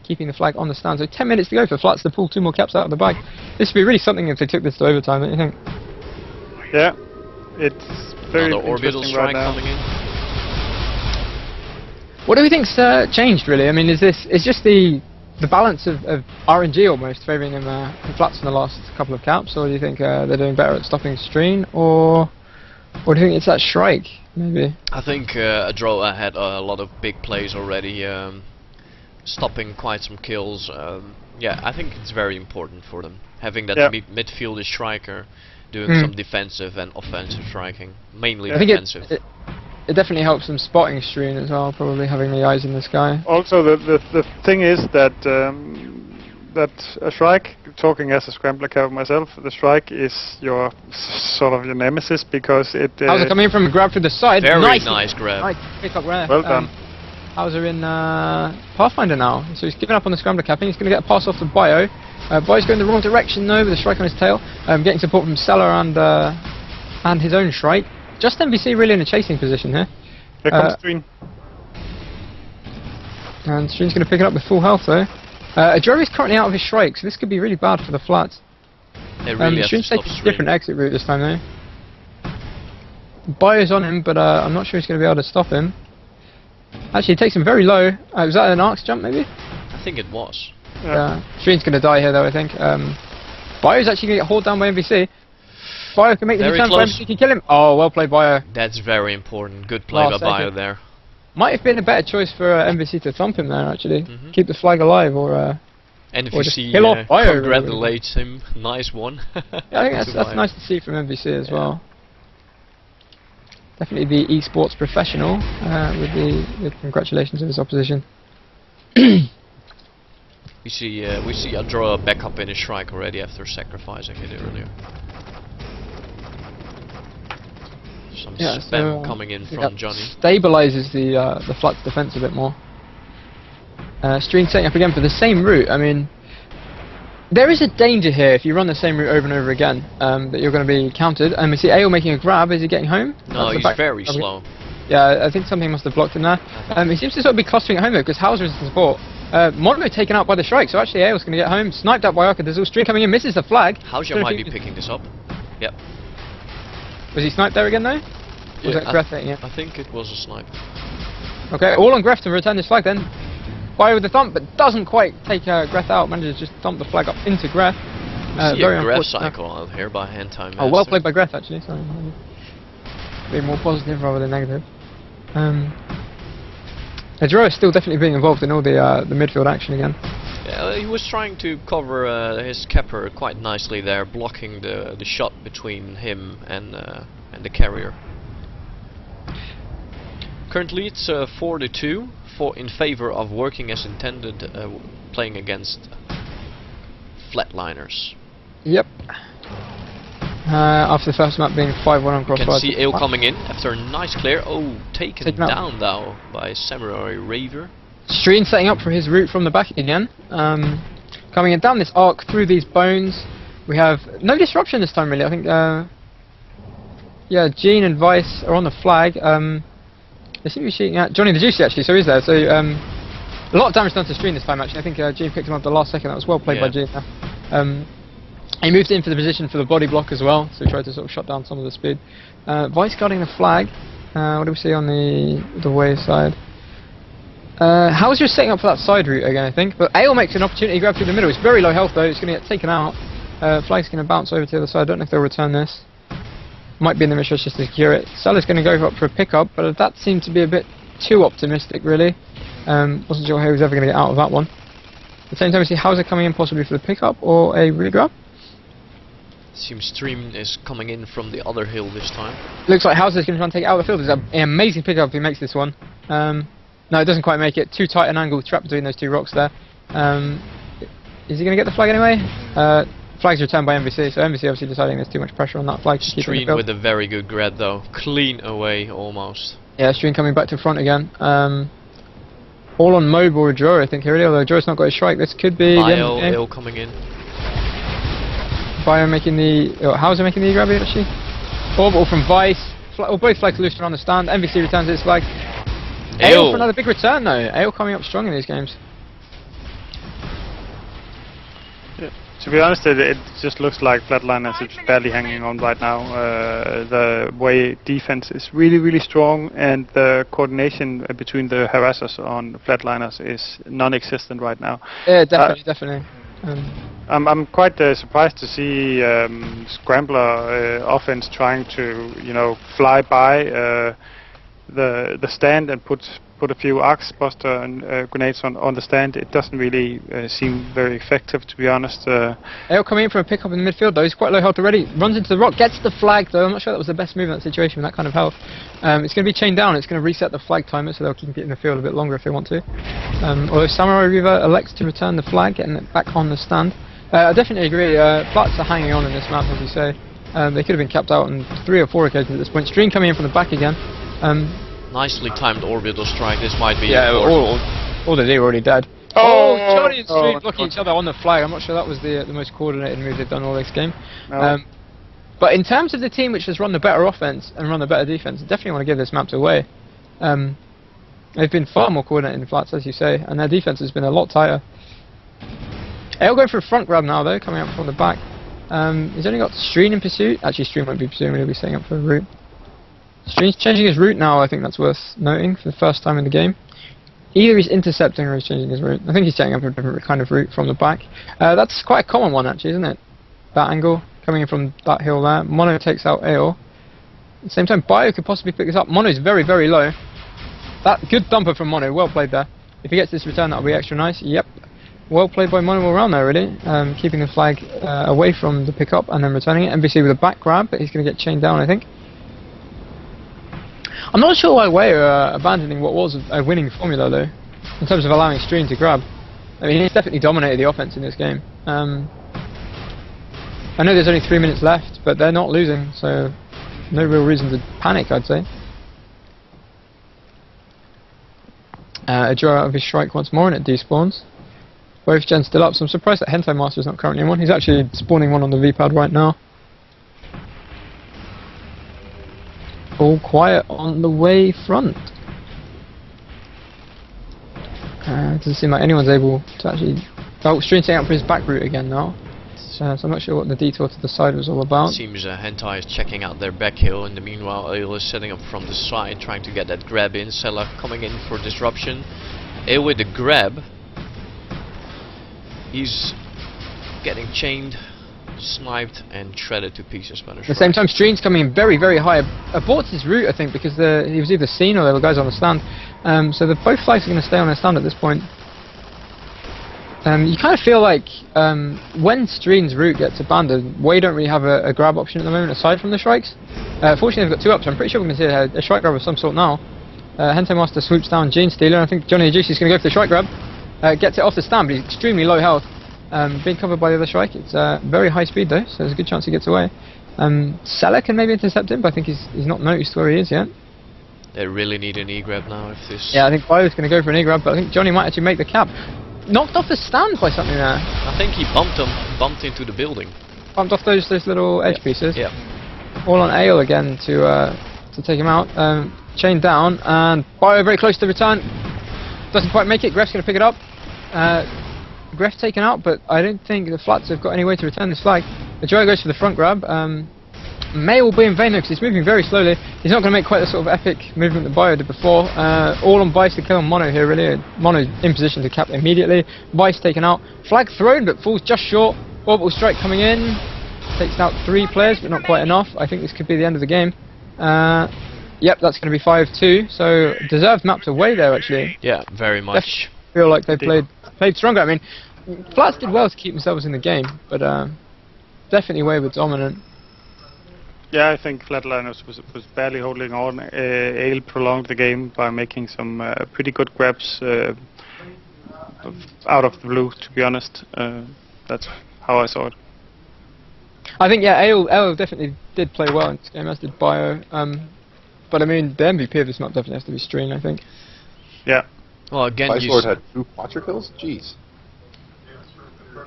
Keeping the flag on the stand. So 10 minutes to go for Flats to pull 2 more caps out of the bag. This would be really something if they took this to overtime, don't you think? Yeah, it's very Another orbital interesting strike right now. coming in. What do we think's changed really? I mean, is just the balance of RNG almost favouring him Flats in the last couple of caps, or do you think they're doing better at stopping Stream, or do you think it's that strike maybe? I think Adroa had a lot of big plays already, stopping quite some kills. Yeah, I think it's very important for them having that midfielder striker doing some defensive and offensive striking, mainly I think defensive. It definitely helps them spotting Stream as well, probably having the eyes in the sky. Also, the thing is that that a strike, talking as a scrambler cav myself, the strike is your sort of your nemesis because it. Hauser coming in from a grab to the side. Very nice grab. Nice pick up there. Well done. Hauser in Pathfinder now, so he's giving up on the scrambler capping. He's going to get a pass off to Bio. Bio's going the wrong direction though, with a strike on his tail. Getting support from Seller and his own strike. Just MVC really in a chasing position here. Here comes Stream. And Stream's going to pick it up with full health though. Jory's currently out of his strike, so this could be really bad for the Flats. They really have to Stream's stop taking a Stream. different exit route this time though. Bio's on him, but I'm not sure he's going to be able to stop him. Actually, he takes him very low. Was that an arcs jump maybe? I think it was. Stream's going to die here though, I think. Bio's actually going to get hauled down by MVC. Bio can make the Very return, close. MVC can kill him. Oh, well played Bio. That's very important. Good play Last by Bio second. there. Might have been a better choice for MVC to thump him there actually. Keep the flag alive or just NVC kill off Bio, really. congratulates him. Nice one. yeah, I think that's nice to see from MVC as well. Definitely the esports professional with the congratulations of his opposition. we see Adroa back up in his strike already after sacrificing it earlier. Some spam coming in from Johnny. Stabilizes the Flats defense a bit more. Stream setting up again for the same route. I mean, there is a danger here if you run the same route over and over again that you're going to be countered. And we see Ale making a grab. Is he getting home? No, he's very slow. Yeah, I think something must have blocked him there. He seems to sort of be clustering at home though, because Hauser is in support. Mono taken out by the strike, so actually Ale's going to get home. Sniped out by Arca. There's a Stream coming in, misses the flag. Hauser might be picking this up. Yep. Was he sniped there again though? Was that Gref hitting it? I think it was a snipe. Okay, all on Gref to return this flag then. Bio with the thump, but doesn't quite take Gref out. Manages to just thump the flag up into Gref. See Very a Gref unfortunate. cycle out here by hand time. Oh, well played by Gref actually. Sorry, be more positive rather than negative. Adro is still definitely being involved in all the midfield action again. Yeah, he was trying to cover his capper quite nicely there, blocking the shot between him and the carrier. Currently it's 4-2 in favor of working as intended, playing against Flatliners. Yep. After the first map being 5-1 on You can crossfire. see Ale coming in after a nice clear. Oh, taken down though by Samurai Raver. Stream setting up for his route from the back again. Coming in down this arc through these bones. We have no disruption this time really. I think yeah, Gene and Vice are on the flag. They seem to be shooting at Johnny the Juicy actually, so he's there. So a lot of damage done to Stream this time actually. I think Gene picked him up at the last second. That was well played by Gene there. He moved in for the position for the body block as well, so he tried to sort of shut down some of the speed. Vice guarding the flag. What do we see on the way side? How's your setting up for that side route again, I think? But Ale makes an opportunity grab through the middle. It's very low health though, it's going to get taken out. Flag's going to bounce over to the other side. I don't know if they'll return this. Might be in the missions just to secure it. Salah's going to go up for a pickup, but that seemed to be a bit too optimistic, really. Wasn't sure how he was ever going to get out of that one. At the same time, we see Hauser coming in possibly for the pickup or a regrab. Seems Stream is coming in from the other hill this time. Looks like Hauser's going to try and take it out of the field. It's an amazing pickup if he makes this one. No, it doesn't quite make it. Too tight an angle trapped between those two rocks there. Is he going to get the flag anyway? Flag's returned by MVC, so MVC obviously deciding there's too much pressure on that flag to keep it in the Stream field. with a very good grab though. Clean away almost. Yeah, Stream coming back to front again. All on mobile or Draw, I think, here, although Draw's not got a strike. This could be the end of the game. Ill coming in. Bio making the... Hauser making the grab here, actually. Orbital from Vice. Both flags loose around the stand. MVC returns his flag. Ale for another big return though. Ale coming up strong in these games. Yeah. To be honest, it just looks like Flatliners is barely hanging on right now. The way defense is really, really strong, and the coordination between the harassers on Flatliners is non-existent right now. Yeah, definitely. I'm quite surprised to see Scrambler offense trying to, fly by the stand and put a few arcs buster and grenades on the stand. It doesn't really seem very effective, to be honest. Ale coming in from a pickup in the midfield though. He's quite low health already. Runs into the rock, gets the flag though. I'm not sure that was the best move in that situation with that kind of health. It's going to be chained down. It's going to reset the flag timer, so they'll keep it in the field a bit longer if they want to. Although Samurai Reaver elects to return the flag, getting it back on the stand. I definitely agree. Flats are hanging on in this map, as you say. They could have been capped out on 3 or 4 occasions at this point. Stream coming in from the back again. Nicely timed orbital strike. This might be. Yeah, all the they were already dead. Johnny and Stream blocking each other on the flag. I'm not sure that was the most coordinated move they've done all this game. No. But in terms of the team which has run the better offense and run the better defense, I definitely want to give this map away. They've been far more coordinated in Flats, as you say, and their defense has been a lot tighter. Ale going for a front grab now though, coming up from the back. He's only got Stream in pursuit. Actually, Stream won't be pursuing, he'll be setting up for a route. Stream's changing his route now, I think that's worth noting, for the first time in the game. Either he's intercepting or he's changing his route. I think he's setting up a different kind of route from the back. That's quite a common one actually, isn't it? That angle, coming in from that hill there. Mono takes out Ale. At the same time, Bio could possibly pick this up. Mono's very, very low. That good thumper from Mono, well played there. If he gets this return, that'll be extra nice. Yep. Well played by Mono all around there, really. Keeping the flag away from the pickup and then returning it. MVC with a back grab, but he's going to get chained down, I think. I'm not sure why we're abandoning what was a winning formula, though, in terms of allowing Stream to grab. I mean, he's definitely dominated the offense in this game. I know there's only 3 minutes left, but they're not losing, so no real reason to panic, I'd say. A draw out of his strike once more, and it despawns. Both gens still up, so I'm surprised that Hindsight Master's not currently in one. He's actually spawning one on the V-pad right now. All quiet on the way front. Doesn't seem like anyone's able to actually... Oh, Stream taking out for his back route again now. So I'm not sure what the detour to the side was all about. Seems Hentai is checking out their back hill. In the meanwhile, Ale is setting up from the side, trying to get that grab in. Sella coming in for disruption. Ale with the grab. He's getting chained, sniped, and shredded to pieces. At the same time, Stream's coming in very, very high. Aborts his route, I think, because he was either seen or there were guys on the stand. So both flags are going to stay on their stand at this point. You kind of feel like when Stream's route gets abandoned, we don't really have a grab option at the moment aside from the strikes. Fortunately, they've got 2 up, so I'm pretty sure we're going to see a strike grab of some sort now. Hentai Master swoops down Gene Stealer, and I think Johnny the Juicy is going to go for the strike grab. Gets it off the stand, but he's extremely low health. Being covered by the other strike. It's very high speed though, so there's a good chance he gets away. Sella can maybe intercept him, but I think he's not noticed where he is yet. They really need an E-grab now if this... Yeah, I think Bio's going to go for an E-grab, but I think Johnny might actually make the cap. Knocked off the stand by something there. I think he bumped into the building. Bumped off those little edge pieces. Yeah. All on Ale again to take him out. Chained down, and Bio very close to return. Doesn't quite make it. Gref's going to pick it up. Gref taken out, but I don't think the Flats have got any way to return this flag. The Joy goes for the front grab. May will be in vain because he's moving very slowly. He's not going to make quite the sort of epic movement that Bio did before. All on Vice to kill Mono here, really. Mono in position to cap immediately. Vice taken out. Flag thrown, but falls just short. Orbital strike coming in. Takes out 3 players, but not quite enough. I think this could be the end of the game. Yep, that's going to be 5-2. So deserved maps away there, actually. Yeah, very much. Feel like they played stronger. I mean, Flats did well to keep themselves in the game, but definitely way were dominant. Yeah, I think Flatliners was barely holding on. Ale prolonged the game by making some pretty good grabs out of the blue, to be honest. That's how I saw it. I think, yeah, Ale definitely did play well in this game, as did Bio. But I mean, the MVP of this map definitely has to be Stream, I think. Yeah. Well, again, Vicelord had 2 Quattro kills? Jeez.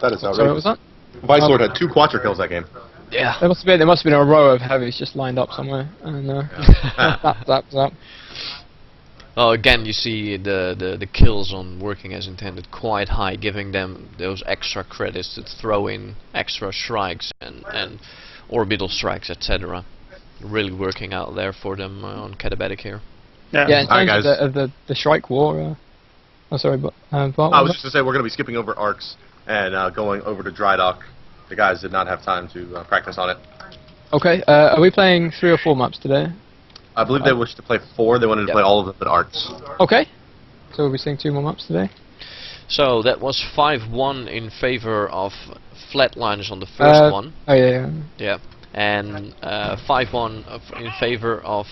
That is outrageous. Sorry, what was that? Vicelord had 2 Quattro kills that game. Yeah. There must have been a row of heavies just lined up somewhere, and that was up. Well, again, you see the kills on working as intended quite high, giving them those extra credits to throw in extra strikes and orbital strikes, etc. Really working out there for them on Katabatic here. Yeah, in Alright, terms guys. of the strike war. Oh, sorry, but I was just to say we're going to be skipping over arcs and going over to dry dock. The guys did not have time to practice on it. okay. Are we playing 3 or 4 maps today? I believe they wished to play 4. They wanted to play all of them at arcs. Okay. So we'll be seeing 2 more maps today. So that was 5-1 in favor of Flatliners on the first one. Oh yeah. Yeah. And 5-1 in favor of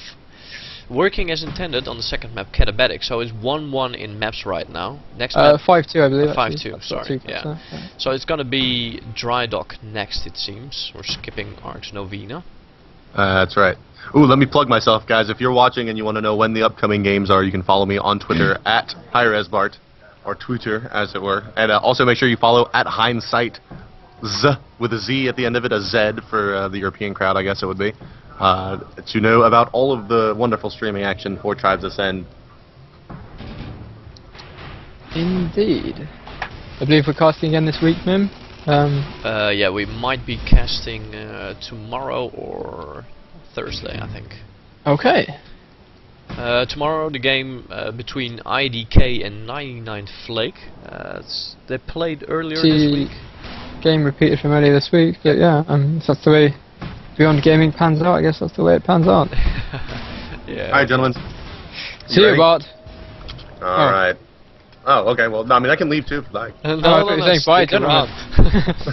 working as intended on the second map, Katabatic. So it's 1-1 in maps right now. Next map, 5-2, I believe. 5-2. Sorry. Yeah. So it's gonna be dry dock next, it seems. We're skipping Arcs Novena. That's right. Ooh, let me plug myself, guys. If you're watching and you want to know when the upcoming games are, you can follow me on Twitter at HiRezBart, or Twitter, as it were. And also make sure you follow at Hindsight, with a Z at the end of it, a Z for the European crowd, I guess it would be. To know about all of the wonderful streaming action for Tribes Ascend. Indeed. I believe we're casting again this week, Mim. Yeah, we might be casting tomorrow or Thursday, I think. Okay. Tomorrow the game between IDK and 99 Flake. They played earlier this week. Game repeated from earlier this week, but yeah, if that's the way Beyond Gaming pans out, I guess that's the way it pans out. Yeah. Alright, gentlemen. See you, Bart. Alright. Oh, okay, well, no, I mean, I can leave too if you like. I thought you were saying bye, stick gentlemen.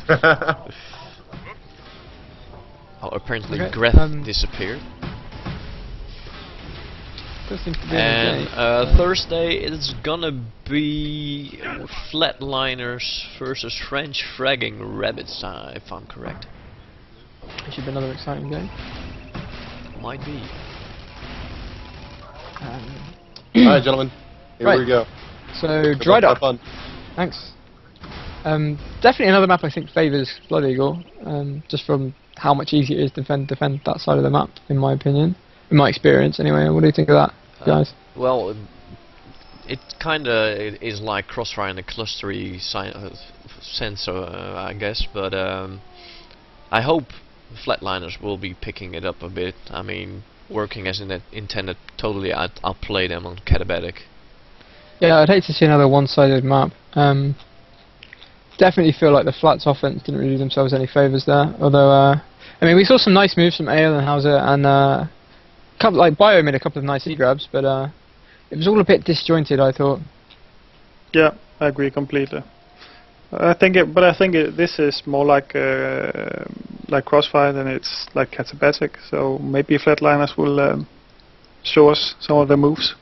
around. Oh, apparently Okay, Gref disappeared. Still seems to be And okay. Thursday it's gonna be Flatliners versus French fragging rabbits, if I'm correct. It should be another exciting game. Might be. Alright, gentlemen. Here Right. we go. So, Good Dry luck, Dock. have fun. Thanks. Definitely another map I think favours Blood Eagle, just from how much easier it is to defend that side of the map, in my opinion. In my experience, anyway. What do you think of that, guys? Well, it kinda is like Crossfire in a clustery sense, I guess, but I hope Flatliners will be picking it up a bit. I mean, working as intended, totally I'll play them on Katabatic. Yeah, I'd hate to see another one-sided map. Definitely feel like the Flats offense didn't really do themselves any favours there. Although, I mean, we saw some nice moves from Ale and Hauser, and like Bio made a couple of nice E-grabs, but it was all a bit disjointed, I thought. Yeah, I agree completely. I think this is more like Crossfire than it's like Katabatic. So maybe Flatliners will show us some of their moves.